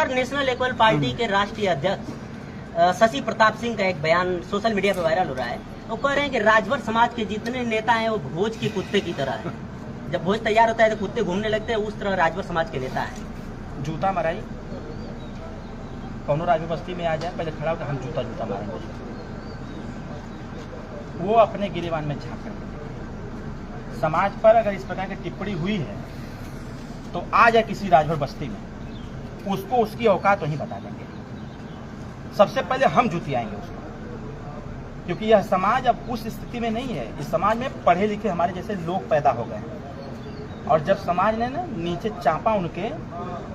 Sir, national equal party के राष्ट्रीय अध्यक्ष शशि प्रताप सिंह का एक बयान सोशल मीडिया पर वायरल हो रहा है। वो कह रहे हैं कि राजभर समाज के जितने नेता हैं वो भोज के कुत्ते की तरह है। जब भोज तैयार होता है तो कुत्ते घूमने लगते हैं, उस तरह राजभर समाज के नेता हैं। जूता मराई कौनो राजभर बस्ती में आ जाए, पहले खड़ा होकर हम जूता मारेंगे। वो अपने गिरेबान में झांक कर समाज पर अगर इस प्रकार की टिप्पणी हुई है तो आ जाए किसी राजभर बस्ती में, उसको उसकी औकात वहीं बता देंगे। सबसे पहले हम जुतियाएंगे उसको, क्योंकि यह समाज अब उस स्थिति में नहीं है। इस समाज में पढ़े लिखे हमारे जैसे लोग पैदा हो गए हैं, और जब समाज ने ना नीचे चापा उनके,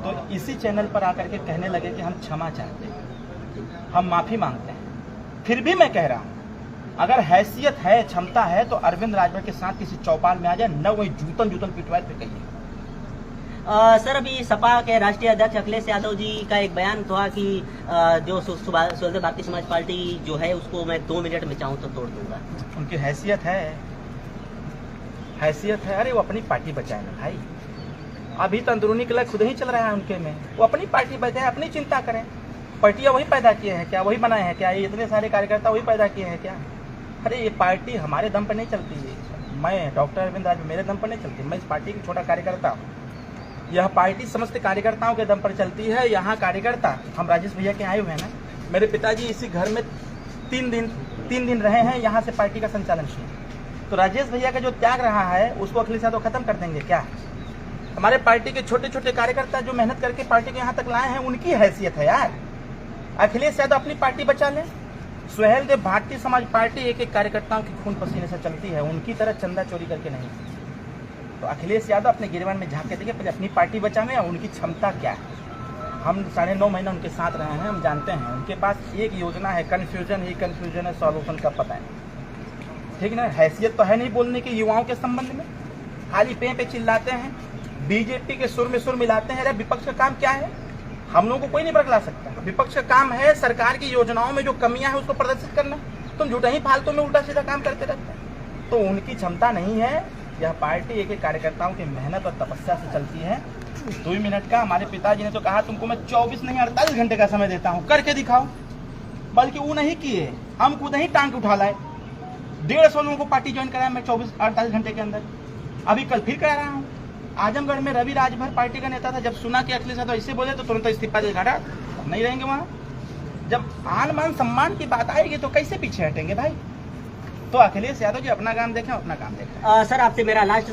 तो इसी चैनल पर आकर के कहने लगे कि हम क्षमा चाहते हैं, हम माफी मांगते हैं। फिर भी मैं कह रहा हूं, अगर हैसियत है, क्षमता है, तो अरविंद राजभर के साथ किसी चौपाल में आ जाए, न वही जूतन पिटवाए पे कहिए। सर, अभी सपा के राष्ट्रीय अध्यक्ष अखिलेश यादव जी का एक बयान था कि जो स्वतंत्र भारतीय समाज पार्टी जो है उसको मैं 2 मिनट में चाहूँ तो तोड़ दूंगा। उनकी हैसियत है। अरे वो अपनी पार्टी बचाए ना भाई, अभी तो अंदरूनी कलह खुद ही चल रहा है उनके में। वो अपनी पार्टी बचाए, अपनी चिंता करें। पार्टियां वही पैदा किए हैं क्या? वही बनाए हैं क्या? ये इतने सारे कार्यकर्ता वही पैदा किए हैं क्या? अरे ये पार्टी हमारे दम पर नहीं चलती है। मैं डॉक्टर अरविंद राजभर मेरे दम पर नहीं चलती, मैं इस पार्टी की छोटा कार्यकर्ता हूँ। यह पार्टी समस्त कार्यकर्ताओं के दम पर चलती है। यहाँ कार्यकर्ता, हम राजेश भैया के आए हुए हैं ना, मेरे पिताजी इसी घर में 3 दिन रहे हैं, यहाँ से पार्टी का संचालन किया। तो राजेश भैया का जो त्याग रहा है उसको अखिलेश यादव खत्म कर देंगे क्या? हमारे पार्टी के छोटे छोटे कार्यकर्ता जो मेहनत करके पार्टी को यहाँ तक लाए हैं, उनकी हैसियत है यार। अखिलेश यादव अपनी पार्टी बचा लें। सुहेल देव भारतीय समाज पार्टी एक कार्यकर्ताओं के खून पसीने से चलती है, उनकी तरह चंदा चोरी करके नहीं। तो अखिलेश यादव अपने गिरबान में झांक के देखिए, पहले अपनी पार्टी बचाने और उनकी क्षमता क्या है। हम 9.5 महीना उनके साथ रहे हैं, हम जानते हैं। उनके पास एक योजना है, कन्फ्यूजन है, सॉल्यूशन का पता है। ठीक ना? हैसियत तो है नहीं बोलने की युवाओं के संबंध में, खाली पे चिल्लाते हैं, बीजेपी के सुर में सुर मिलाते हैं। अरे विपक्ष का काम क्या है? हम लोगों को कोई नहीं बरगला सकता। विपक्ष का काम है सरकार की योजनाओं में जो कमियां हैं उसको प्रदर्शित करना। तुम झूठा ही फालतू में उल्टा सीधा काम करते रहते हैं। तो उनकी क्षमता नहीं है। यह पार्टी एक कार्यकर्ताओं की मेहनत और तपस्या से चलती है। 2 मिनट का हमारे पिताजी ने तो कहा तुमको मैं 24 नहीं 48 घंटे का समय देता हूँ, करके दिखाओ। बल्कि वो नहीं किए, हम खुद ही टांग उठा लाए। 150 लोगों को पार्टी ज्वाइन कराया मैं 48 घंटे के अंदर। अभी कल फिर करा रहा हूँ। आजमगढ़ में रवि राजभर पार्टी का नेता था, जब सुना कि अखिलेश यादव ऐसे बोले तो तुरंत इस्तीफा दे घाटा, नहीं रहेंगे वहाँ। जब आन मान सम्मान की बात आएगी तो कैसे पीछे हटेंगे भाई? तो अखिलेश यादव जी अपना काम देखें, अपना काम देखें। सर, आपसे मेरा लास्ट